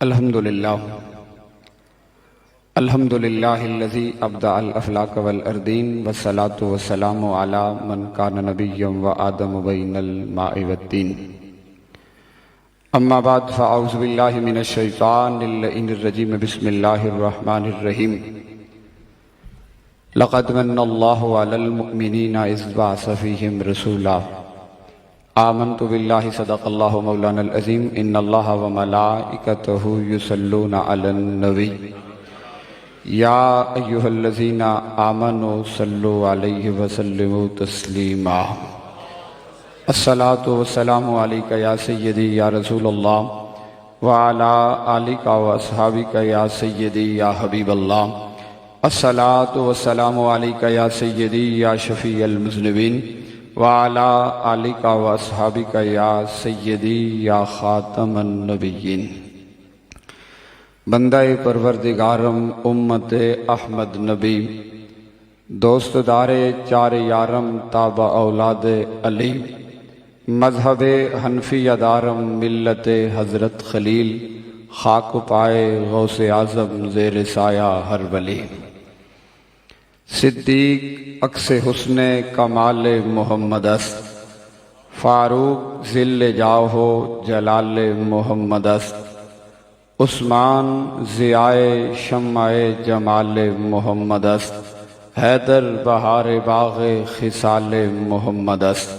الحمدللہ الذی ابدع الافلاک والاردین والصلاة والسلام علی من کان نبیا وآدم بین الماء والتین اما بعد فاعوذ باللہ من الشیطان اللعین الرجیم بسم اللہ الرحمن الرحیم لقد من اللہ علی المؤمنین اذ بعث فیہم رسولا آمنت باللہ صدق اللہ مولانا العظیم ان اللہ وملائکتہ یصلون علی النبی یا ایہا الذین آمنوا صلوا علیہ وسلموا تسلیما الصلاة والسلام علیکہ یا سیدی یا رسول اللہ وعلا آلکہ واصحابکہ یا سیدی یا حبیب اللہ الصلاة والسلام علیکہ یا سیدی یا شفیع المذنبین وعلا آلکہ واصحابکہ یا سیدی یا خاتم النبیین بندہ پروردگارم امت احمد نبی دوست دار چار یارم تابع اولاد علی مذہب حنفیہ دارم ملت حضرت خلیل خاک پائے غوث اعظم زیر سایہ ہر ولی صدیق عکس حسن کمال محمد است فاروق ذل جاہ جلال محمد است عثمان ضیائے شمع جمال محمد است حیدر بہار باغ خصال محمد است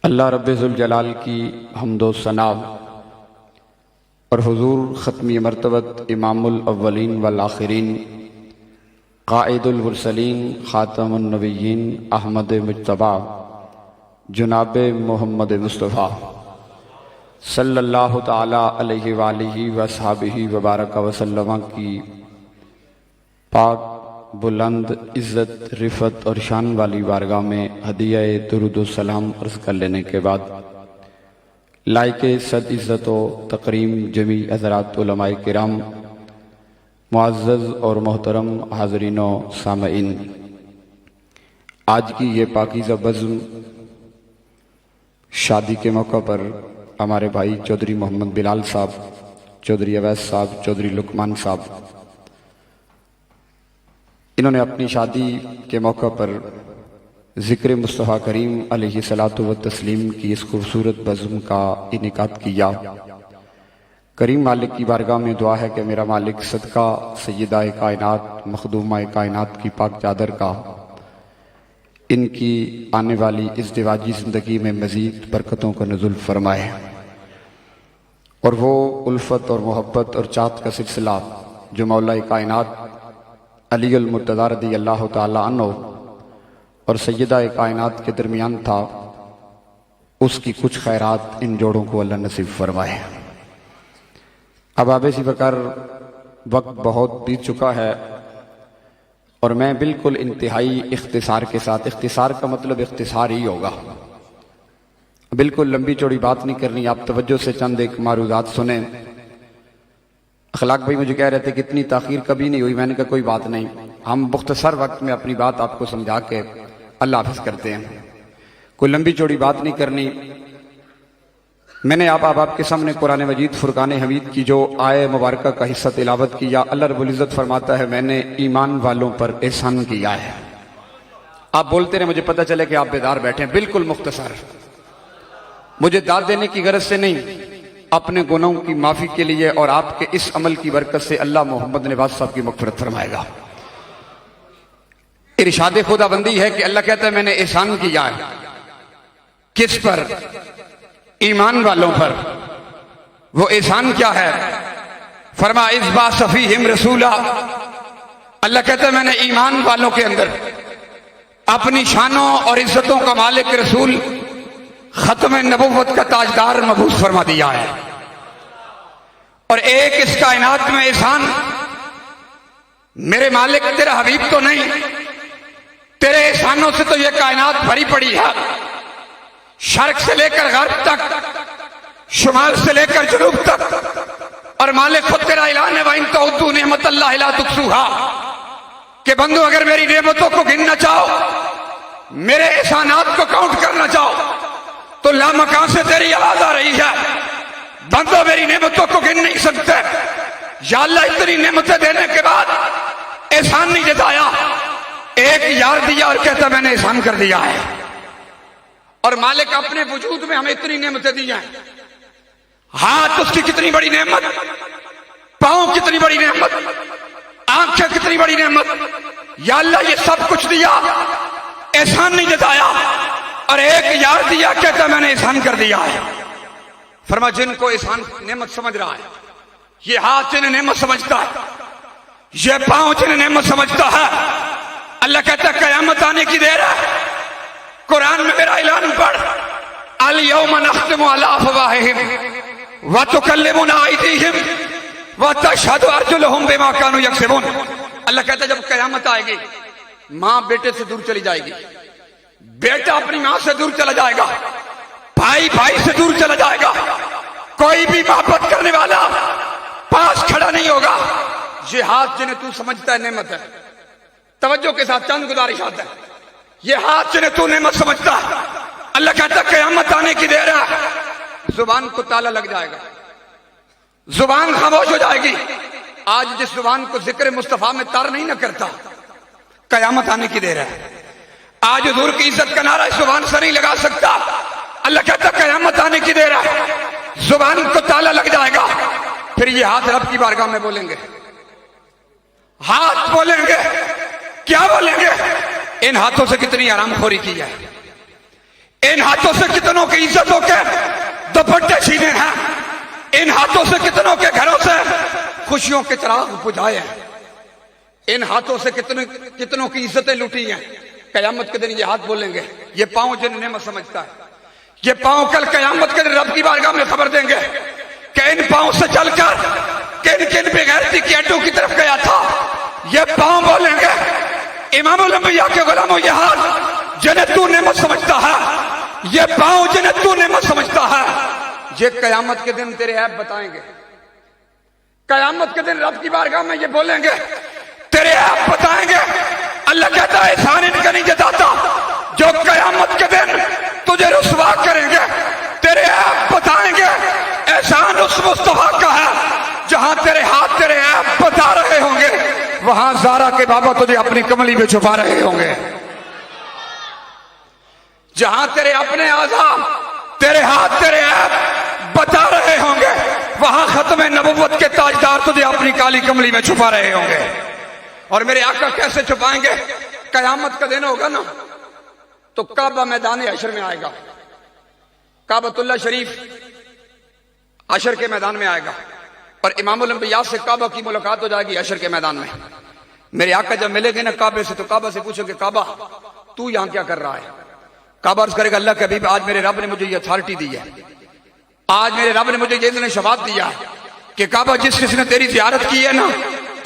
اللہ رب ذوالجلال کی حمد و ثنا اور حضور ختمی مرتبت امام الاولین والآخرین قائد المرسلین خاتم النبیین احمد مجتبی جناب محمد مصطفیٰ صلی اللہ تعالی علیہ وآلہ وصحبہ وبارک وسلم کی پاک بلند عزت رفعت اور شان والی بارگاہ میں ہدیہ درود و سلام عرض کر لینے کے بعد لائق صد عزت و تکریم جمیع حضرات علماء کرام معزز اور محترم حاضرین و سامعین، آج کی یہ پاکیزہ بزم شادی کے موقع پر ہمارے بھائی چودھری محمد بلال صاحب، چودھری اویس صاحب، چودھری لقمان صاحب، انہوں نے اپنی شادی کے موقع پر ذکر مصطفیٰ کریم علیہ الصلاۃ والتسلیم کی اس خوبصورت بزم کا انعقاد کیا۔ کریم مالک کی بارگاہ میں دعا ہے کہ میرا مالک صدقہ سیدہ کائنات مخدومہ کائنات کی پاک چادر کا ان کی آنے والی ازدواجی زندگی میں مزید برکتوں کا نزول فرمائے، اور وہ الفت اور محبت اور چاہت کا سلسلہ جو مولا کائنات علی المرتضیٰ رضی اللہ تعالی عنہ اور سیدہ کائنات کے درمیان تھا، اس کی کچھ خیرات ان جوڑوں کو اللہ نصیب فرمائے۔ اب آبیسی بکر وقت بہت بیت چکا ہے اور میں بالکل انتہائی اختصار کے ساتھ، اختصار کا مطلب اختصار ہی ہوگا، بالکل لمبی چوڑی بات نہیں کرنی، آپ توجہ سے چند ایک معروضات سنیں۔ اخلاق بھائی مجھے کہہ رہے تھے کہ اتنی تاخیر کبھی نہیں ہوئی، میں نے کہا کوئی بات نہیں، ہم مختصر وقت میں اپنی بات آپ کو سمجھا کے اللہ حافظ کرتے ہیں، کوئی لمبی چوڑی بات نہیں کرنی۔ میں نے آپ کے سامنے قرآن مجید فرقان حمید کی جو آیہ مبارکہ کا حصہ تلاوت کیا، اللہ رب العزت فرماتا ہے میں نے ایمان والوں پر احسان کیا ہے۔ آپ بولتے رہے، مجھے پتہ چلے کہ آپ بیدار بیٹھے ہیں، بالکل مختصر، مجھے داد دینے کی غرض سے نہیں، اپنے گناہوں کی معافی کے لیے اور آپ کے اس عمل کی برکت سے اللہ محمد نواز صاحب کی مغفرت فرمائے گا۔ ارشاد خدا بندی ہے کہ اللہ کہتا ہے میں نے احسان کیا ہے، کس پر؟ ایمان والوں پر۔ وہ احسان کیا ہے؟ فرمایا اذ بعث فیہم رسولا، اللہ کہتا ہے میں نے ایمان والوں کے اندر اپنی شانوں اور عزتوں کا مالک رسول ختم نبوت کا تاجدار مبعوث فرما دیا ہے۔ اور ایک اس کائنات میں احسان، میرے مالک تیرا حبیب تو نہیں، تیرے احسانوں سے تو یہ کائنات بھری پڑی ہے، شرق سے لے کر غرب تک، شمال سے لے کر جنوب تک، اور مالک خود تیرا اعلان ہے وَإِن تَعُدُّوا نِعْمَتَ اللَّهِ لَا تُحْصُوهَا، کہ بندو اگر میری نعمتوں کو گننا چاہو، میرے احسانات کو کاؤنٹ کرنا چاہو تو لامکان سے تیری آواز آ رہی ہے، बंदो मेरी नेमतों को गिन नहीं सकते, या अल्लाह इतनी नेमतें देने के बाद एहसान नहीं जताया। एक यार दिया और कहता मैंने एहसान कर दिया है। और मालिक अपने वजूद में हमें इतनी नेमतें दी हैं, हाथ उसकी कितनी बड़ी नेमत, पांव कितनी बड़ी नेमत, आंखें कितनी बड़ी नेमत, या अल्लाह ये सब कुछ दिया, एहसान नहीं जताया। और एक यार दिया, कहता मैंने एहसान कर दिया है। फरमा जिनको एहसान नेमत समझ रहा है, ये हाथ जिन्हें नेमत समझता है, ये पांव जिन्हें नेमत समझता है, अल्लाह कहता कयामत आने की देर है। कुरान में मेरा ऐलान पढ़, अल यौम नख्तिमु अला अफ़वाहिहिम व तुकल्लिमुना अयदीहिम व तशहदु अर्जुलुहुम बिमा कानू यक्सिबून। अल्लाह कहता जब कयामत आएगी, मां बेटे से दूर चली जाएगी, बेटा अपनी मां से दूर चला जाएगा, भाई भाई से दूर चला जाएगा, कोई भी मोहब्बत करने वाला पास खड़ा नहीं होगा। ये हाथ जिन्हें तू समझता है नेमत है, तवज्जो के साथ चंद गुजारिशात है, ये हाथ जिन्हें तू नेमत समझता है, अल्लाह कहता कयामत आने की देर है, जुबान को ताला लग जाएगा, जुबान खामोश हो जाएगी। आज जिस जुबान को जिक्र मुस्तफा में तार नहीं न करता, कयामत आने की देर है। आज हुजूर की इज्जत का नारा इस जुबान से नहीं लगा सकता, अल्लाह कहता कयामत आने की देर है, जुबान को ताला लग जाएगा। फिर ये हाथ रब की बारगाह में बोलेंगे, हाथ बोलेंगे, क्या बोलेंगे? इन हाथों से कितनी आरामखोरी की है, इन हाथों से कितनों की इज्जतों के दुपट्टे छीने हैं, इन हाथों से कितनों के घरों से खुशियों के चिराग बुझाए हैं, इन हाथों से कितनों की इज्जतें लूटी हैं। कयामत के दिन ये हाथ बोलेंगे, ये पांव जिन्हें नेमत समझता है, ये पांव कल कयामत के दिन रब की बारगाह में खबर देंगे कि इन पांव से चलकर किन किन बेगैरती की अड्डों की तरफ गया था। ये पांव बोलेंगे, इमामुल अंबिया के गुलामों, ये हाथ जिन्हें तू नेमत समझता है, ये पांव जिन्हें तू नेमत समझता है, ये कयामत के दिन तेरे ऐब बताएंगे। कयामत के दिन रब की बारगाह में ये बोलेंगे, तेरे ऐब बताएंगे। अल्लाह कहता है एहसान इनका नहीं जताता जो कयामत के दिन तुझे रुसवा करेंगे, तेरे ऐब बताएंगे। एहसान उस मुस्तफा का है जहां तेरे हाथ तेरे ऐब बता रहे होंगे, वहां ज़ारा के बाबा तुझे अपनी कमली में छुपा रहे होंगे। जहां तेरे अपने आज़ाद तेरे हाथ तेरे ऐब बता रहे होंगे, वहां खत्म नबुव्वत के ताजदार तुझे अपनी काली कमली में छुपा रहे होंगे। और मेरे आका कैसे छुपाएंगे? कयामत का दिन होगा ना, तो काबा मैदान हशर में आएगा, काबतुल्लाह शरीफ हशर के मैदान में आएगा, और इमामुल अंबिया से काबा की मुलाकात हो जाएगी हशर के मैदान में। मेरे आका जब मिलेंगे ना काबे से, तो काबा से पूछोगे काबा तू यहां क्या कर रहा है? काबा अर्ज करेगा अल्लाह के हबीब आज मेरे रब ने मुझे ये अथॉरिटी दी है, आज मेरे रब ने मुझे ये शफाअत दिया है कि काबा जिसने तेरी जियारत की है ना,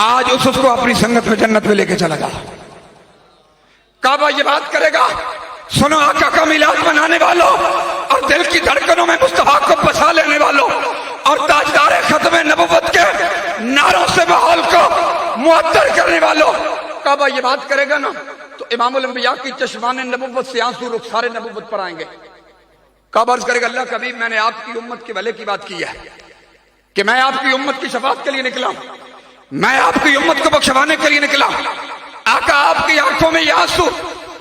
आज उसको अपनी संगत में जन्नत में लेके चला जा। काबा ये बात करेगा, सुनो आका का मिलाद बनाने वालों और दिल की धड़कनों में मुस्तफा को बसा लेने वालों और ताजदार खत्म नबुव्वत के नारों से माहौल को मुअत्तर करने वालों, काबा ये बात करेगा ना, तो इमामुल अंबिया की चश्मान नबुव्वत से आंसू रुखसारे नबुव्वत पर आएंगे। काबा अर्ज करेगा अल्लाह कभी मैंने आपकी उम्मत के भले की बात की है कि मैं आपकी उम्मत की शफाअत के लिए निकला, मैं आपकी उम्मत को बख्शवाने के लिए निकला। आका आपकी आंखों में ये आंसू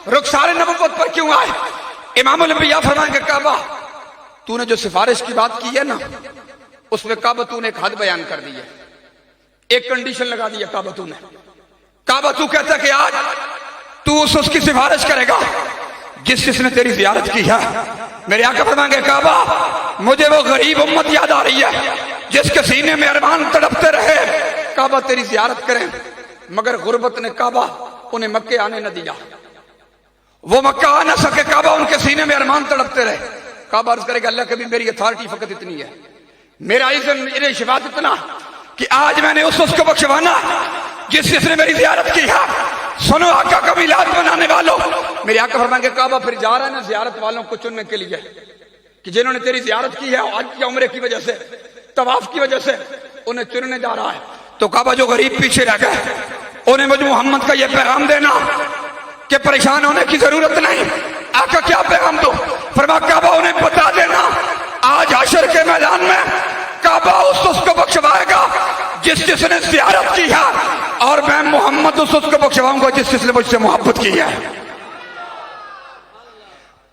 रुखसारे नबुव्वत पर क्यों आए? इमामुल अंबिया फरमाएंगे काबा तूने जो सिफारिश की बात की है ना, उसमें काबा तूने एक हद बयान कर दी है, एक कंडीशन लगा दी है काबा तूने। काबा तू कहता कि आज तू उसकी सिफारिश करेगा जिसने तेरी जियारत की है। मेरे आका फरमाएंगे काबा मुझे वो गरीब उम्मत याद आ रही है जिसके सीने में अरमान तड़पते रहे काबा तेरी जियारत करें, मगर गुर्बत ने काबा उन्हें मक्के आने न दिया, वो मक्का आ न सके, काबा उनके सीने में अरमान तड़पते रहे। काबा अर्ज करेगा अल्लाह कभी मेरी अथॉरिटी फकत इतनी है, मेरा इज़्ज़त शिफात इतना कि आज मैंने उसको बख्शवाना जिसने मेरी जियारत की है। सुनो आका का मिलाद बनाने वालों, मेरे आका फरमाएंगे काबा फिर जा रहा है ना जियारत वालों को चुनने के लिए कि जिन्होंने तेरी जियारत की है आज की उम्र की वजह से, तवाफ की वजह से, उन्हें चुनने जा रहा है। तो काबा जो गरीब पीछे रह गए उन्हें मुझे मोहम्मद का यह पैगाम देना कि परेशान होने की जरूरत नहीं। आका क्या पैगाम दो? फरमा काबा उन्हें बता देना आज हशर के मैदान में काबा उसको बख्शवाएगा जिसने ज़ियारत की है, और मैं मोहम्मद उसको बख्शवाऊंगा जिसने मुझसे मोहब्बत की है।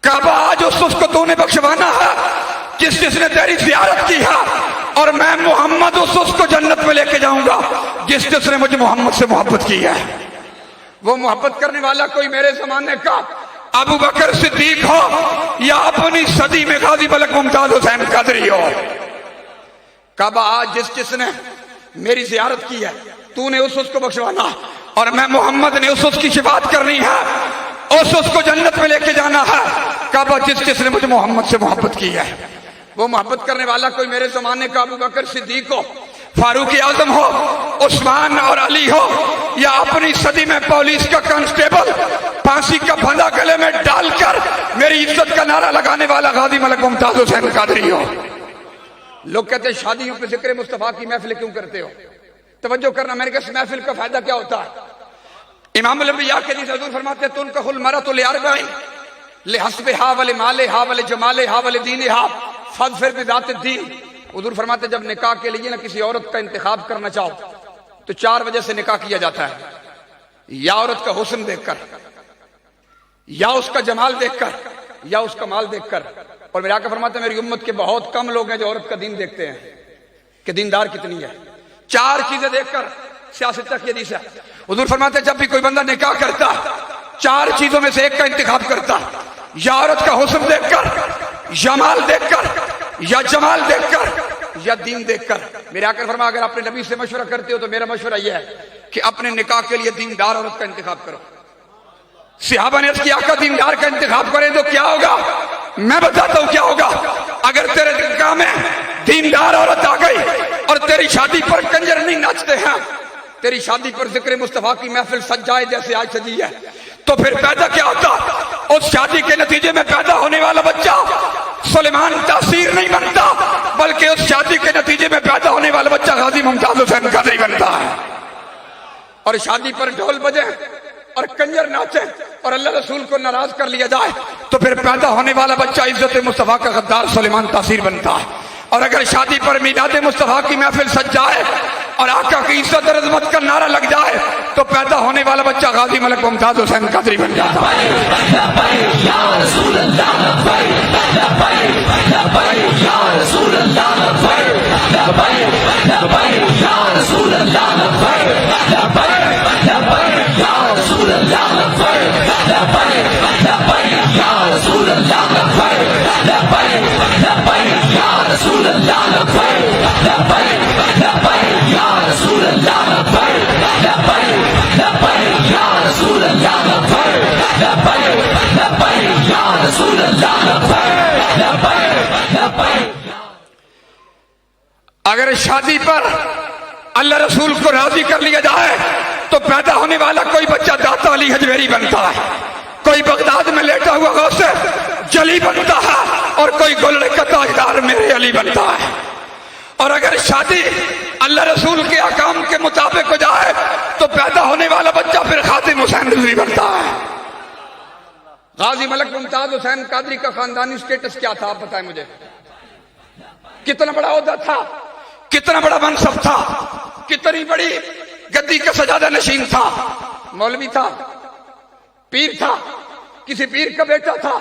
काबा आज उसको तूने बख्शवाना है जिसने तेरी ज़ियारत की है, और मैं मोहम्मद उसको जन्नत में लेके जाऊंगा जिसने मुझे मोहम्मद से मोहब्बत की है। वो मोहब्बत करने वाला कोई मेरे जमाने का अबू बकर सिद्दीक हो या अपनी सदी में गाजी मलक मुमताज हुसैन कादरी हो। काबा आज जिसने मेरी ज़ियारत की है, तूने उसको बख्शवाना, और मैं मोहम्मद ने उसकी शिफात करनी है, उसको जन्नत में लेके जाना है। काबा जिसने मुझे मोहम्मद से मोहब्बत की है। वो मोहब्बत करने वाला कोई मेरे जमाने का अबू बकर सिद्दीक हो, फारूक आजम हो, उस्मान और अली हो, या अपनी सदी में पुलिस का कांस्टेबल फांसी का फंदा गले में डालकर मेरी इज्जत का नारा लगाने वाला गाजी मलक मुमताज हुसैन कादरी हो। लोग कहते हैं शादियों पे जिक्र मुस्तफा की महफिल क्यों करते हो? तवज्जो करना, मेरे इस महफिल का फायदा क्या होता है? इमाम अल-अंबिया के हदीस हुजूर फरमाते हैं तुनकहुल मरअतु लिअरबईन लिहस्बिहा व लिमालिहा व लिजमालिहा व लिदीनिहा फज़फिर बिज़ाति दीन। हुजूर फरमाते जब निकाह के लिए ना किसी औरत का इंतखाब करना चाहो तो 4 वजह से निकाह किया जाता है, या औरत का हुस्न देखकर, या उसका जमाल देखकर, या उसका माल देखकर। और मेरे आका फरमाते हैं मेरी उम्मत के बहुत कम लोग हैं जो औरत का दीन देखते हैं कि दीनदार कितनी है। 4 चीजें देखकर सियासत की हदीस है। हुजूर फरमाते जब भी कोई बंदा निकाह करता 4 चीजों में से एक का इंतखाब करता, या औरत का हुस्न देखकर, या माल देखकर, या जमाल देखकर, या दीन देखकर। मेरे आका फरमाया अगर अपने नबी से मशवरा करते हो तो मेरा मशवरा यह है कि अपने निकाह के लिए दीनदार औरत का इंतखाब करो। सहाबा ने अर्ज़ किया आका दीनदार का इंतखाब करें तो क्या होगा? मैं बताता हूं क्या होगा। अगर तेरे निकाह में दीनदार औरत आ गई और तेरी शादी पर कंजर नहीं नाचते हैं, तेरी शादी पर जिक्र मुस्तफा की महफिल सज जाए जैसे आज सजी है, तो फिर पैदा क्या होता? उस शादी के नतीजे में पैदा होने वाला बच्चा सुलेमान तासीर नहीं बनता, बल्कि उस शादी के नतीजे में पैदा होने वाला बच्चा गाजी मुमताज हुसैन कादरी बनता है। और शादी पर ढोल बजे और कंजर नाचे और अल्लाह रसूल को नाराज कर लिया जाए तो फिर पैदा होने वाला बच्चा इज्जत मुस्तफा का गद्दार सुलेमान तासीर बनता है। और अगर शादी पर मीलाद मुस्तफा की महफिल सज जाए और आका की इज्जत और अजमत का नारा लग जाए तो पैदा होने वाला बच्चा गाजी मलक मुमताज हुसैन कादरी बन जाता है। अगर शादी पर अल्लाह रसूल को राजी कर लिया जाए तो पैदा होने वाला कोई बच्चा दाता अली हजवेरी बनता है, कोई बगदाद में लेटा हुआ गौसे जली बनता है, और कोई गोलड़े का ताजदार मेरे अली बनता है। और अगर शादी अल्लाह रसूल के अहकाम के मुताबिक हो जाए तो पैदा होने वाला बच्चा फिर खातिम हुसैन रिजवी बनता है। गाजी मलक मुमताज हुसैन कादरी का खानदानी स्टेटस क्या था आप बताएं मुझे? कितना बड़ा ओहदा था, कितना बड़ा मनसब था, कितनी बड़ी गद्दी का सजादा नशीन था। मौलवी था, पीर था, किसी पीर का बेटा था,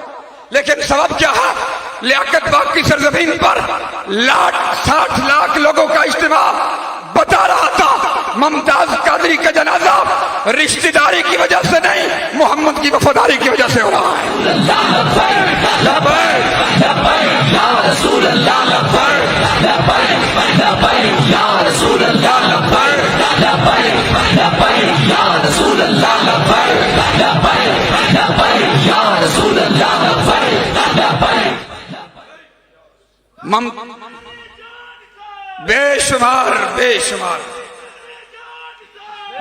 लेकिन सबब क्या है? लियाकत बाग की सरजमीन पर 60 लाख लोगों का इज्तिमा बता रहा था मुमताज कादरी का जनाजा रिश्तेदारी की वजह से नहीं, मोहम्मद की वफादारी की वजह से हो रहा है। बेशुमार बेशुमार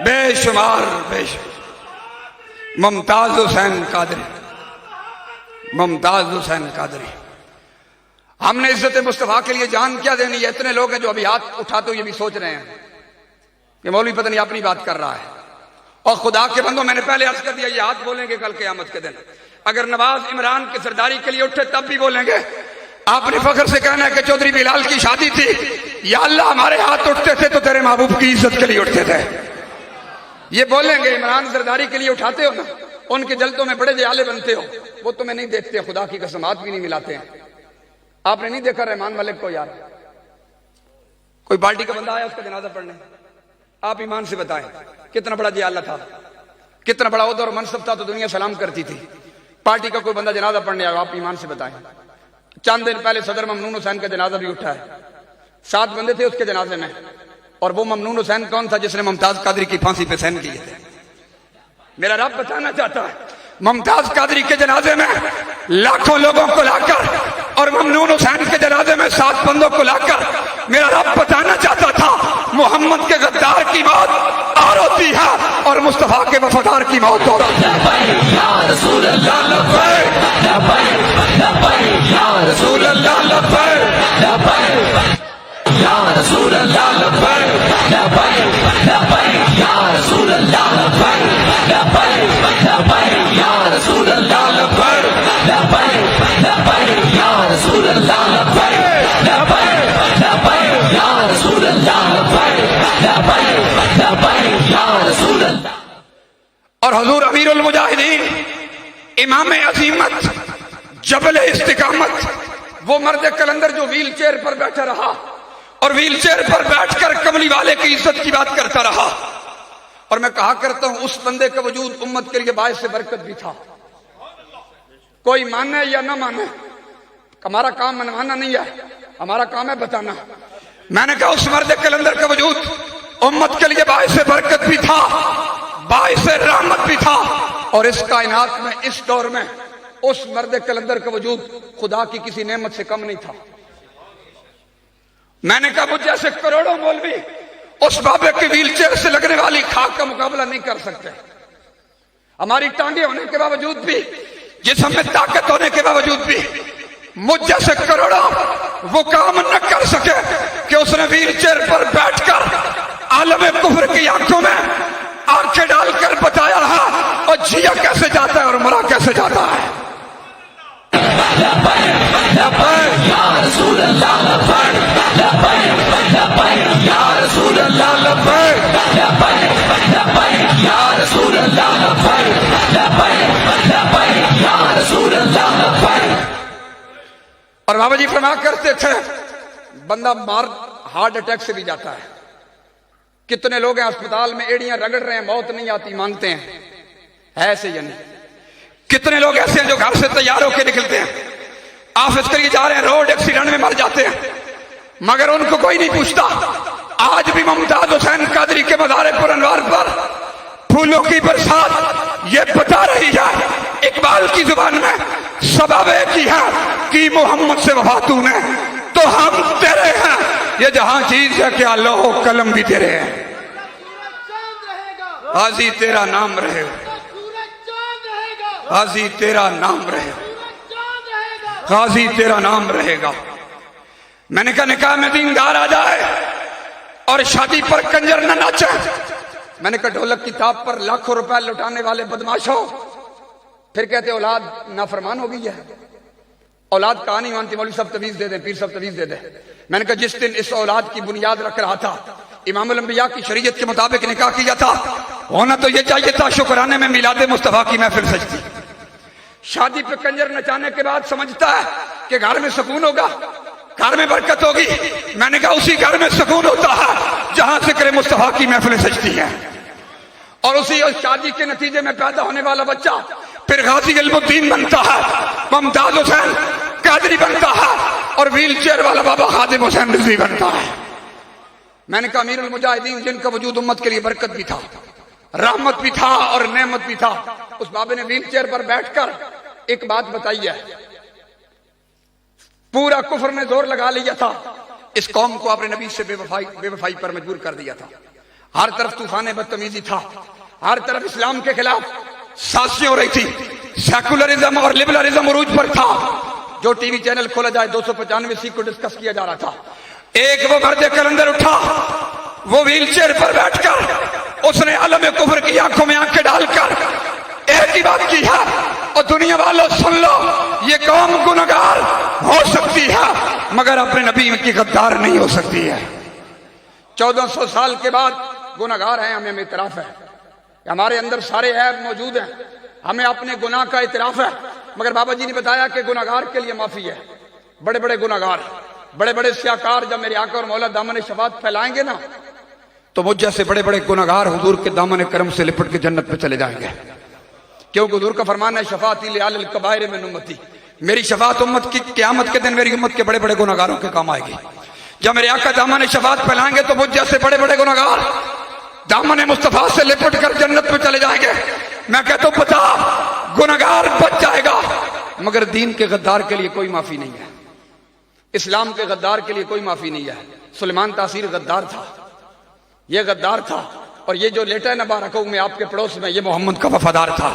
बेशुमार बेशुमार मुमताज हुसैन कादरी, मुमताज हुसैन कादरी। हमने इज्जत मुस्तफा के लिए जान क्या देनी है? इतने लोग हैं जो अभी हाथ उठाते हुए भी सोच रहे हैं कि मौलवी पता नहीं अपनी बात कर रहा है। और खुदा के बंदों, मैंने पहले अर्ज कर दिया ये हाथ बोलेंगे कल क़यामत के दिन। अगर नवाज इमरान की सरदारी के लिए उठे तब भी बोलेंगे, आपने फख्र से कहना है कि चौधरी बिलाल की शादी थी, या अल्लाह हमारे हाथ उठते थे तो तेरे महबूब की इज्जत के लिए उठते थे। ये बोलेंगे इमरान जरदारी के लिए उठाते हो ना, उनके जलतों में बड़े दयाले बनते हो, वो तुम्हें नहीं देखते, खुदा की कसम हाथ भी नहीं मिलाते हैं। आपने नहीं देखा रहमान मलिक को? यार कोई पार्टी का बंदा आया उसका जनाजा पढ़ने, आप ईमान से बताएं कितना बड़ा दयाला था, कितना बड़ा ओहदा और मनसब था, तो दुनिया सलाम करती थी। पार्टी का कोई बंदा जनाजा पढ़ने आया, आप ईमान से बताएं। चंद दिन पहले सदर ममनून हुसैन का जनाजा भी उठा है, 7 बंदे थे उसके जनाजे में, और वो ममनून हुसैन कौन था? जिसने मुमताज कादरी की फांसी पे सहन किए थे। मेरा रब बताना चाहता है, मुमताज कादरी के जनाजे में लाखों लोगों को लाकर और ममनून हुसैन के जनाजे में 7 बंदों को लाकर मेरा रब बताना चाहता था, मोहम्मद के गद्दार की मौत और होती है और मुस्तफा के वफादार की मौत होती है। और हुजूर अमीरुल मुजाहिदीन, इमाम अजीमत, जबल इस्तिकामत, वो मर्द कलंदर जो व्हील चेयर पर बैठा रहा और व्हील चेयर पर बैठकर कमली वाले की इज्जत की बात करता रहा। और मैं कहा करता हूं, उस बंदे का वजूद उम्मत के लिए बायस से बरकत भी था। कोई माने या ना माने, हमारा काम मनवाना नहीं है, हमारा काम है बताना। मैंने कहा उस मर्द कलंदर का वजूद उम्मत के लिए बायस से बरकत भी था, बायस से रहमत भी था, और इस कायनात में इस दौर में उस मर्द कलंदर का वजूद खुदा की किसी नेमत से कम नहीं था। मैंने कहा मुझ जैसे करोड़ों मौलवी उस बाबे की व्हील चेयर से लगने वाली खाक का मुकाबला नहीं कर सकते। हमारी टांगे होने के बावजूद भी, जिस्म में ताकत होने के बावजूद भी मुझ जैसे करोड़ों वो काम न कर सके कि उसने व्हील चेयर पर बैठकर आलम कुफर की आंखों में आंखें डालकर बताया है और जिया कैसे जाता है और मरा कैसे जाता है। और बाबा जी फरमा करते थे, बंदा मार हार्ट अटैक से भी जाता है। कितने लोग हैं अस्पताल में एड़ियां रगड़ रहे हैं, मौत नहीं आती, मांगते हैं, है ऐसे या नहीं? कितने लोग ऐसे हैं जो घर से तैयार होकर निकलते हैं, ऑफिस के लिए जा रहे हैं, रोड एक्सीडेंट में मर जाते हैं, मगर उनको कोई नहीं पूछता। आज भी मुमताज हुसैन कादरी के मज़ार पुरअनवार पर फूलों की बरसात ये बता रही है इकबाल की जुबान में, सबब एक ही है कि मोहम्मद से वफा तूने तो हम तेरे हैं, ये जहां चीज है क्या लोहो कलम भी तेरे हैं। हाजी तेरा नाम रहे, हाजी तेरा नाम रहे, हाजी तेरा नाम रहेगा। मैंने कहा निकाह में दीनदार आ जाए और शादी पर कंजर न नाचे। मैंने कहा ढोलक की ताप पर लाखों रुपए लुटाने वाले बदमाश हो, फिर कहते औलाद नाफरमान हो गई है। औलाद कहा नहीं मानती, मौलवी साहब तवीज दे दे, पीर साहब तवीज दे दे। मैंने कहा जिस दिन इस औलाद की बुनियाद रख रहा था, इमामुल अंबिया की शरीयत के मुताबिक निकाह किया था, होना तो ये चाहिए था शुक्राने में मिलादे मुस्तफा की महफिल सजती। शादी पे कंजर नचाने के बाद समझता है कि घर में सुकून होगा, घर में बरकत होगी। मैंने कहा उसी घर में सुकून होता है जहां जिक्र मुस्तफा की महफिलें सजती हैं, और उसी शादी के नतीजे में पैदा होने वाला बच्चा फिर गाजी इल्मुद्दीन बनता है, मुमताज हुसैन कादरी बनता है, और व्हील चेयर वाला बाबा खादिम हुसैन रिजवी बनता है। मैंने कहा अमीरुल मुजाहिदीन जिनका वजूद उम्मत के लिए बरकत भी था, रहमत भी था और नेमत भी था, उस बाबे ने व्हील चेयर पर बैठकर एक बात बताई है। पूरा कुफर ने जोर लगा लिया था, इस कौम को अपने नबी से बेवफाई पर मजबूर कर दिया था। हर तरफ तूफान बदतमीजी था, हर तरफ इस्लाम के खिलाफ साजिशें हो रही थी, सेकुलरिज्म और लिबरलिज्म उरूज पर था। जो टीवी चैनल खोला जाए 295 को डिस्कस किया जा रहा था। एक वो मर्द कलंदर उठा, वो व्हील चेयर पर बैठकर उसने आलम कुफर की आंखों में आंखें डालकर एक ही बात की है, और दुनिया वालों सुन लो, ये कौम गुनहगार हो सकती है मगर अपने नबी की गद्दार नहीं हो सकती है। 1400 साल के बाद गुनहगार हैं, हमें इतराफ है, हमारे अंदर सारे ऐब मौजूद हैं, हमें अपने गुनाह का इतराफ है। मगर बाबा जी ने बताया कि गुनहगार के लिए माफी है। बड़े बड़े गुनहगार, बड़े बड़े सियाकार जब मेरे आका और मौला दामन शफात फैलाएंगे ना, तो मुझ जैसे बड़े बड़े गुनहगार हुजूर के दामन करम से लिपट के जन्नत में चले जाएंगे। क्योंकि हुजूर का फरमान है, शफाती लिअल कबाइर मिन उम्मती, मेरी शफात उम्मत की क़यामत के दिन मेरी उम्मत के बड़े बड़े गुनहगारों के काम आएगी। जब मेरे आका दामन शफात फैलाएंगे तो मुझ जैसे बड़े बड़े गुनहगार दामन मुस्तफा से लिपट कर जन्नत में चले जाएंगे। मैं कहता हूं बता, गुनहगार बच जाएगा मगर दीन के गद्दार के लिए कोई माफी नहीं है, इस्लाम के गद्दार के लिए कोई माफी नहीं है। सुलेमान तासीर गद्दार था, ये गद्दार था, और ये जो लेटा है ना बारकों में आपके पड़ोस में, ये मोहम्मद का वफादार था।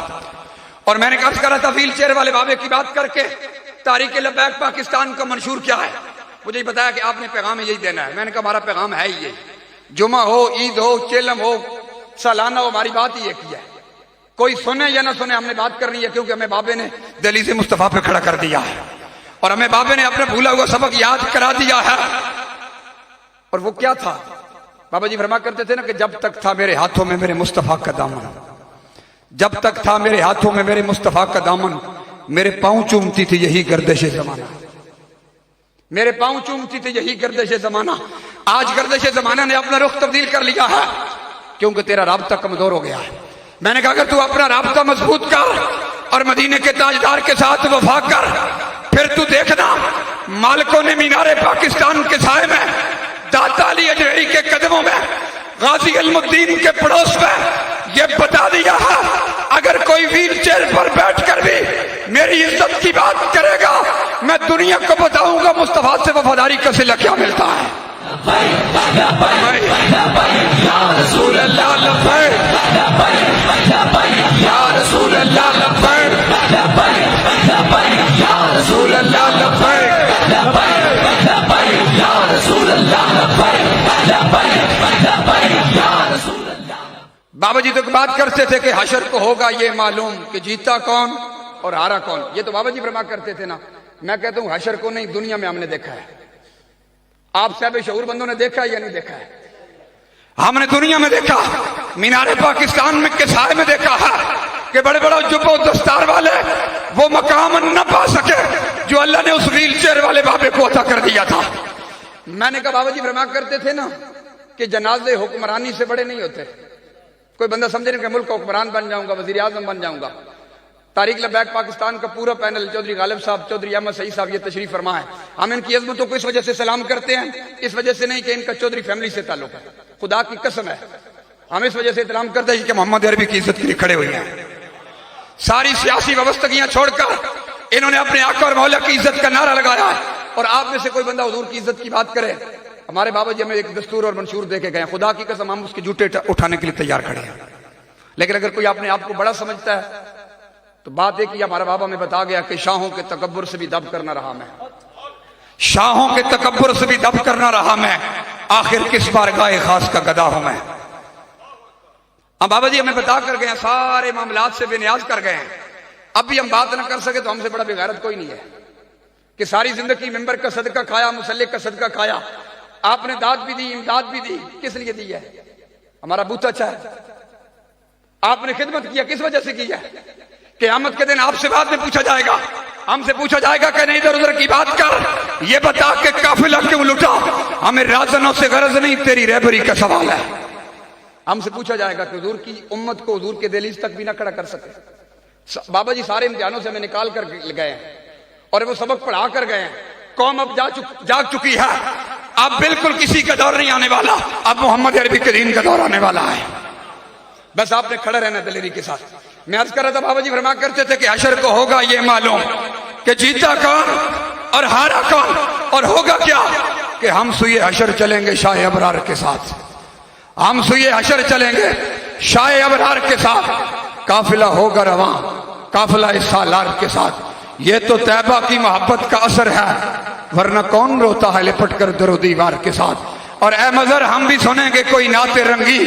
और मैंने अर्ज करा था व्हील चेयर वाले बाबे की बात करके, तारीख लबैक पाकिस्तान का मंशूर क्या है, मुझे बताया कि आपने पैगाम यही देना है। मैंने कहा हमारा पैगाम है ही ये, जुमा हो, ईद हो, चेलम हो, सालाना हो, हमारी बात ही एक ही है। कोई सुने या ना सुने, हमने बात करनी है, क्योंकि हमें बाबे ने दहलीज मुस्तफा पे खड़ा कर दिया है और हमें बाबे ने अपने भूला हुआ सबक याद करा दिया है। और वो क्या था, बाबा जी फरमा करते थे ना कि जब तक था मेरे हाथों में मेरे मुस्तफा का दामन, जब तक था मेरे हाथों में मेरे मुस्तफा का दामन, मेरे पांव चूमती थी यही गर्दिश जमाना, मेरे पांव चूमती थी यही गर्दिश जमाना। आज गर्दिश जमाना ने अपना रुख तब्दील कर लिया है, क्योंकि तेरा राब्ता कमजोर हो गया है। मैंने कहा अगर तू अपना राब्ता मजबूत कर और मदीने के ताजदार के साथ वफा कर, फिर तू देखना मालिकों ने मीनारे पाकिस्तान के साए में, दाता अली अजहरी के कदमों में, गाजी अलमुद्दीन के पड़ोस में ये बता दिया है, अगर कोई व्हील चेयर पर बैठकर भी मेरी इज्जत की बात करेगा, मैं दुनिया को बताऊंगा मुस्तफा से वफादारी का सिला क्या मिलता है। या रसूल अल्लाह लब्बैक, या रसूल अल्लाह लब्बैक, या रसूल अल्लाह लब्बैक, या रसूल अल्लाह लब्बैक। बाबा जी तो बात करते थे कि हशर को होगा ये मालूम कि जीता कौन और हारा कौन। ये तो बाबा जी फरमा करते थे ना। मैं कहता हूं हशर को नहीं, दुनिया में हमने देखा है। आप साहब शऊर बंदों ने देखा है या नहीं देखा है? हमने दुनिया में देखा, मीनारे पाकिस्तान में के साए में देखा है कि बड़े बड़े जुब्बों दस्तार वाले वो मकाम न पा सके जो अल्लाह ने उस व्हील चेयर वाले बाबे को अता कर दिया था। मैंने कहा बाबा जी फरमा करते थे ना कि जनाजे हुक्मरानी से बड़े नहीं होते। कोई बंदा समझे नहीं कि मुल्क का हुक्मरान बन जाऊंगा, वजीर आजम बन जाऊंगा। तारीख लबैक पाकिस्तान का पूरा पैनल, चौधरी गालिब साहब, चौधरी अहमद सईद साहब, ये तशरीफ फरमा है। हम इनकी अजमतों को इस वजह से सलाम करते हैं, इस वजह से नहीं कि इनका चौधरी फैमिली से ताल्लुक है, खुदा की कसम है। हम इस वजह से इतराम करते हैं कि मोहम्मद अरबी की इज्जत के लिए खड़े हुए हैं। सारी सियासी व्यवस्थागियां छोड़कर इन्होंने अपने आका और मौला की इज्जत का नारा लगाया है। और आप में से कोई बंदा हुजूर की इज्जत की बात करे, हमारे बाबा जी हमें एक दस्तूर और मंशूर दे के गए, खुदा की कसम हम उसके जूते उठाने के लिए तैयार खड़े हैं। लेकिन अगर कोई अपने आप को बड़ा समझता है तो बात एक ही, हमारा बाबा में बता गया कि शाहों के तकब्बुर से भी दब करना रहा मैं, शाहों के तकब्बुर से भी दब करना रहा मैं, आखिर किस बार गाए खास का गदा हूं मैं। हम बाबा जी हमें बता कर गए, सारे मामलात से बेनियाज कर गए हैं। अब भी हम बात ना कर सके तो हमसे बड़ा बेगैरत कोई नहीं है कि सारी जिंदगी मिंबर का सदका खाया, मुसल्ले का सदका खाया, आपने दाद भी दी, इमदाद भी दी, किस लिए दी है? हमारा बूथ अच्छा है। आपने खिदमत किया, किस वजह से किया? क़यामत के दिन आपसे बाद में पूछा जाएगा, हमसे पूछा जाएगा कि नहीं इधर उधर की बात कर, ये बता के काफिला क्यों लुटा? हमें राजनों से गरज नहीं, तेरी रहबरी का सवाल है। हमसे पूछा जाएगा कि हुजूर की उम्मत को हुजूर के दहलीज तक भी ना खड़ा कर सके। बाबा जी सारे इम्तिहानों से हमें निकाल कर गए हैं और वो सबक पढ़ा कर गए हैं। कौम अब जाग चुकी है। अब बिल्कुल किसी का दौर नहीं आने वाला, अब मोहम्मद अरबी के दीन का दौर आने वाला है। बस आपने खड़े रहना दिलेरी के साथ। मैं अर्ज कर रहा था, बाबा जी फरमा करते थे कि हशर को होगा ये मालूम कि जीता कौन और हारा कौन, और होगा क्या कि हम सुए हशर चलेंगे शाह अबरार के साथ, हम सुए हशर चलेंगे शाह अबरार के साथ। काफिला होगा रवां, काफिला इस सालार के साथ। ये तो तैबा की मोहब्बत का असर है, वरना कौन रोता है लिपट कर दरो दीवार के साथ। और ए मजर हम भी सुनेंगे कोई नाते रंगी,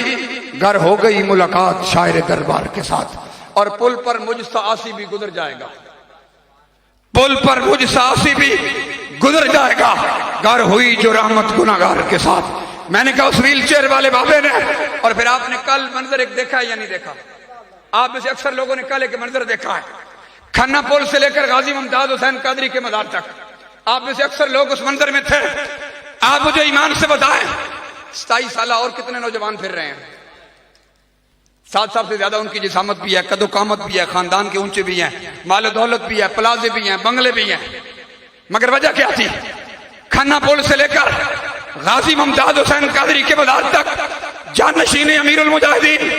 गर हो गई मुलाकात शायर दरबार के साथ। اور پل پر مجھ سا آسی بھی گزر جائے گا، پل پر مجھ سا آسی بھی گزر جائے گا، گر ہوئی جو رحمت گناہگار کے ساتھ۔ میں نے کہا اس ویل چیئر والے بابے نے، اور پھر آپ نے کل منظر ایک دیکھا ہے یا نہیں دیکھا؟ آپ میں سے اکثر لوگوں نے کل ایک منظر دیکھا ہے، کھنہ پل سے لے کر غازی ممتاز حسین قادری کے مزار تک۔ آپ میں سے اکثر لوگ اس منظر میں تھے۔ آپ مجھے ایمان سے بتائیں 27 سالہ اور کتنے نوجوان پھر رہے ہیں؟ 7 سال سے زیادہ ان کی جسامت بھی ہے، قد و قامت بھی ہے، خاندان کے اونچے بھی ہیں، مال و دولت بھی ہے، پلازے بھی ہیں، بنگلے بھی ہیں، مگر وجہ کیا تھی؟ کھنہ پل سے لے کر غازی ممتاز حسین قادری کے مزار تک جانشین امیر المجاہدین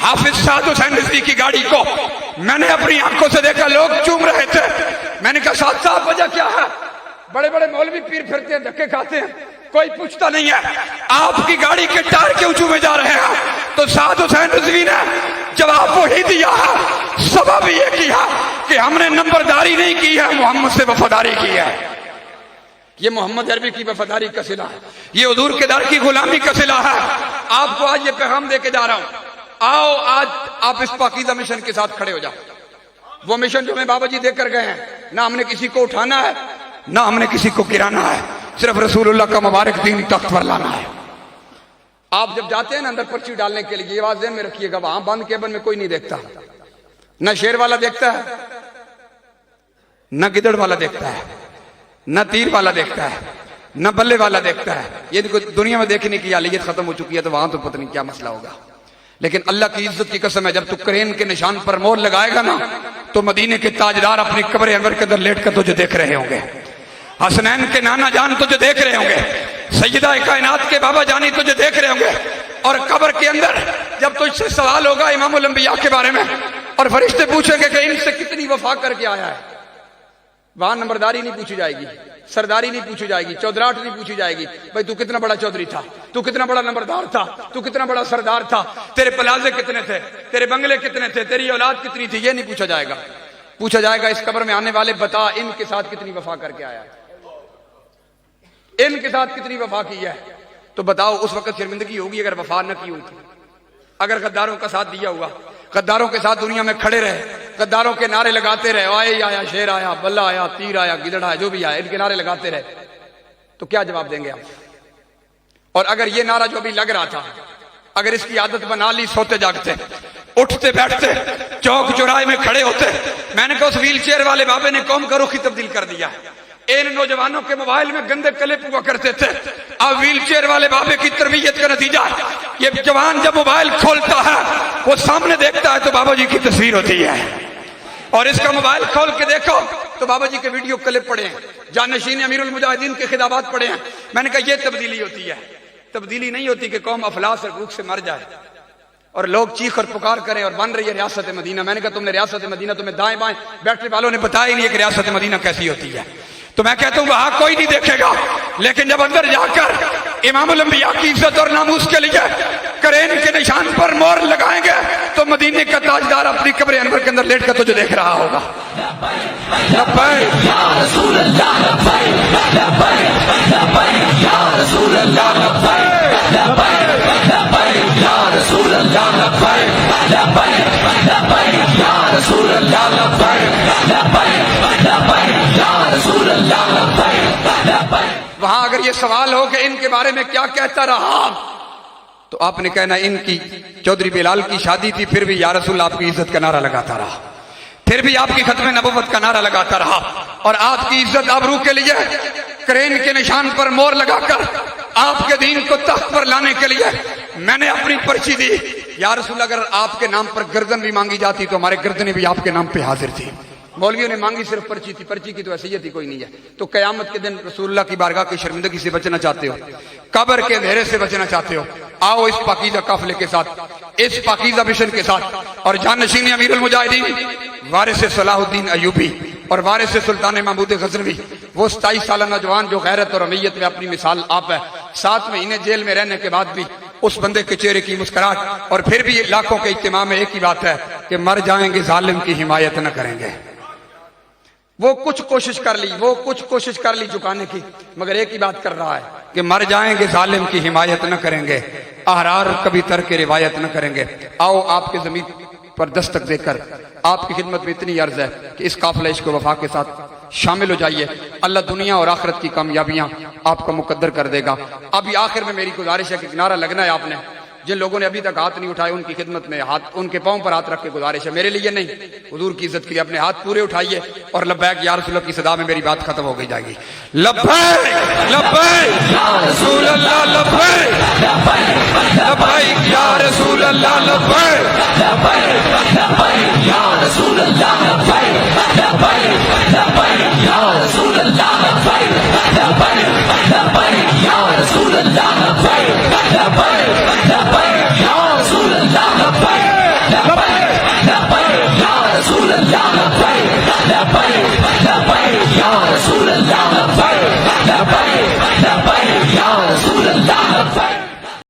حافظ سعد حسین رضوی کی گاڑی کو میں نے اپنی آنکھوں سے دیکھا، لوگ چوم رہے تھے۔ میں نے کہا سعد صاحب وجہ کیا ہے؟ بڑے بڑے مولوی پیر پھرتے ہیں، دھکے کھاتے ہیں، کوئی پوچھتا نہیں ہے، آپ کی گاڑی کے ٹائر کیوں چومے جا رہے ہیں؟ تو سعد حسین رضوی نے جواب وہی دیا ہے، سبب یہ کیا کہ ہم نے نمبرداری نہیں کی ہے، محمد سے وفاداری کی ہے۔ یہ محمد عربی کی وفاداری کا صلہ ہے، یہ حضور کے در کی غلامی کا صلہ ہے۔ آپ کو آج یہ پیغام دے کے جا رہا ہوں، آؤ آج آپ اس پاکیزہ مشن کے ساتھ کھڑے ہو جاؤ۔ وہ مشن جو ہمیں بابا جی دے کر گئے ہیں، نہ ہم نے کسی کو اٹھانا ہے، نہ ہم نے کسی کو گرانا ہے، صرف رسول اللہ کا مبارک دین تخت پر لانا ہے۔ آپ جب جاتے ہیں نا اندر پرچی ڈالنے کے لیے، یہ بات ذہن میں رکھیے گا، وہاں بند کیبن میں کوئی نہیں دیکھتا، نہ شیر والا دیکھتا ہے، نہ گدڑ والا دیکھتا ہے، نہ تیر والا دیکھتا ہے، نہ بلے والا دیکھتا ہے۔ یہ دنیا میں دیکھنے کی آلیت ختم ہو چکی ہے، تو وہاں تو پتہ نہیں کیا مسئلہ ہوگا۔ لیکن اللہ کی عزت کی قسم ہے، جب تو کرین کے نشان پر مور لگائے گا نا، تو مدینے کے تاجدار اپنی قبر انور کے اندر لیٹ کر تجھے دیکھ رہے ہوں گے، حسنین کے نانا جان تجھے دیکھ رہے ہوں گے، سیدہ کائنات کے بابا جانی تجھے دیکھ رہے ہوں گے، اور قبر کے اندر جب تجھ سے سوال ہوگا امام الانبیاء کے بارے میں، اور فرشتے پوچھیں گے کہ ان سے کتنی وفا کر کے آیا ہے، وہاں نمبرداری نہیں پوچھی جائے گی، سرداری نہیں پوچھی جائے گی، چودراہٹ نہیں پوچھی جائے گی، بھائی تو کتنا بڑا چودھری تھا، تو کتنا بڑا نمبردار تھا، تو کتنا بڑا سردار تھا، تیرے پلازے کتنے تھے، تیرے بنگلے کتنے تھے، تیری اولاد کتنی تھی، یہ نہیں پوچھا جائے گا۔ پوچھا جائے گا اس قبر میں آنے والے بتا ان کے ساتھ کتنی وفا کر کے آیا ہے، ان کے ساتھ کتنی وفا کی ہے۔ تو بتاؤ اس وقت شرمندگی ہوگی اگر وفا نہ کی ہوتی، اگر غداروں کا ساتھ دیا ہوا، غداروں کے ساتھ دنیا میں کھڑے رہے، غداروں کے نعرے لگاتے رہے، آئے آیا، شیر آیا، بلہ آیا، تیر آیا، گدڑ آیا، جو بھی آیا، ان کے نعرے لگاتے رہے، تو کیا جواب دیں گے آپ؟ اور اگر یہ نعرہ جو بھی لگ رہا تھا، اگر اس کی عادت بنا لی، سوتے جاگتے، اٹھتے بیٹھتے، چوک چوراہے میں کھڑے ہوتے، میں نے کہا اس ویل چیئر والے بابے نے قوم کا رخ ہی تبدیل کر دیا۔ ان نوجوانوں کے موبائل میں گندے کلپ ہوا کرتے تھے، اب ویل چیئر والے بابے کی تربیت کا نتیجہ یہ جوان جب موبائل کھولتا ہے، وہ سامنے دیکھتا ہے تو بابا جی کی تصویر ہوتی ہے، اور اس کا موبائل کھول کے دیکھو تو بابا جی کے ویڈیو کلپ پڑے ہیں، جانشین امیر المجاہدین کے خطابات پڑے ہیں۔ میں نے کہا یہ تبدیلی ہوتی ہے، تبدیلی نہیں ہوتی کہ قوم افلاس اور بھوک سے مر جائے اور لوگ چیخ اور پکار کریں اور بن رہی ہے ریاست مدینہ۔ میں نے کہا تم نے ریاست مدینہ، تمہیں دائیں بائیں بیٹھنے والوں نے بتایا ہی نہیں کہ ریاست مدینہ کیسی ہوتی ہے۔ تو میں کہتا ہوں وہاں کوئی نہیں دیکھے گا، لیکن جب اندر جا کر امام الانبیاء کی عزت اور ناموس کے لیے کرین کے نشان پر مور لگائیں گے تو مدینے کا تاجدار اپنی قبر انور کے اندر لیٹ کر تجھے دیکھ رہا ہوگا۔ لبیک یا رسول اللہ، لبیک لبیک یا رسول اللہ، لبیک لبیک یا رسول اللہ، لبیک لبیک یا رسول اللہ، لبیک لبیک یا رسول اللہ، لبیک۔ وہاں اگر یہ سوال ہو کہ ان کے بارے میں کیا کہتا رہا، تو آپ نے کہنا ان کی چودھری بلال کی شادی تھی، پھر بھی یا رسول آپ کی عزت کا نعرہ لگاتا رہا، پھر بھی آپ کی ختم نبوت کا نعرہ لگاتا رہا، اور آپ کی عزت آبرو کے لیے کرین کے نشان پر مور لگا کر آپ کے دین کو تخت پر لانے کے لیے میں نے اپنی پرچی دی۔ یا رسول اگر آپ کے نام پر گردن بھی مانگی جاتی تو ہمارے گردنیں بھی آپ کے نام پہ حاضر تھی۔ مولویوں نے مانگی صرف پرچی تھی، پرچی کی تو حیثیت ہی کوئی نہیں ہے۔ تو قیامت کے دن رسول اللہ کی بارگاہ کی شرمندگی سے بچنا چاہتے ہو، قبر کے اندھیرے سے بچنا چاہتے ہو، آؤ اس پاکیزہ قافلے کے ساتھ، اس پاکیزہ مشن کے ساتھ، اور جانشین امیر المجاہدین وارث صلاح الدین ایوبی اور وارث سلطان محمود غزنوی، وہ 27 سالہ نوجوان جو غیرت اور امیت میں اپنی مثال آپ ہے، 7 مہینے جیل میں رہنے کے بعد بھی اس بندے کے چہرے کی مسکراہٹ، اور پھر بھی لاکھوں کے اجتماع میں ایک ہی بات ہے کہ مر جائیں گے ظالم کی حمایت نہ کریں گے۔ وہ کچھ کوشش کر لی جھکانے کی، مگر ایک ہی بات کر رہا ہے کہ مر جائیں گے ظالم کی حمایت نہ کریں گے، احرار کبھی ترک روایت نہ کریں گے۔ آؤ آپ کے ضمیر پر دستک دے کر آپ کی خدمت میں اتنی عرض ہے کہ اس قافلہ عشق و وفا کے ساتھ شامل ہو جائیے. اللہ دنیا اور آخرت کی کامیابیاں آپ کو مقدر کر دے گا. ابھی آخر میں میری گزارش ہے کہ کنارہ لگنا ہے آپ نے. جن لوگوں نے ابھی تک ہاتھ نہیں اٹھائے ان کی خدمت میں ہاتھ، ان کے پاؤں پر ہاتھ رکھ کے گزارش ہے، میرے لیے نہیں، حضور کی عزت کے لیے اپنے ہاتھ پورے اٹھائیے اور لبیک یا رسول اللہ کی صدا میں میری بات ختم ہو گئی جائے گی. لبیک لبیک یا رسول اللہ، لبیک لبیک یا رسول اللہ، لبیک یا رسول اللہ، لبیک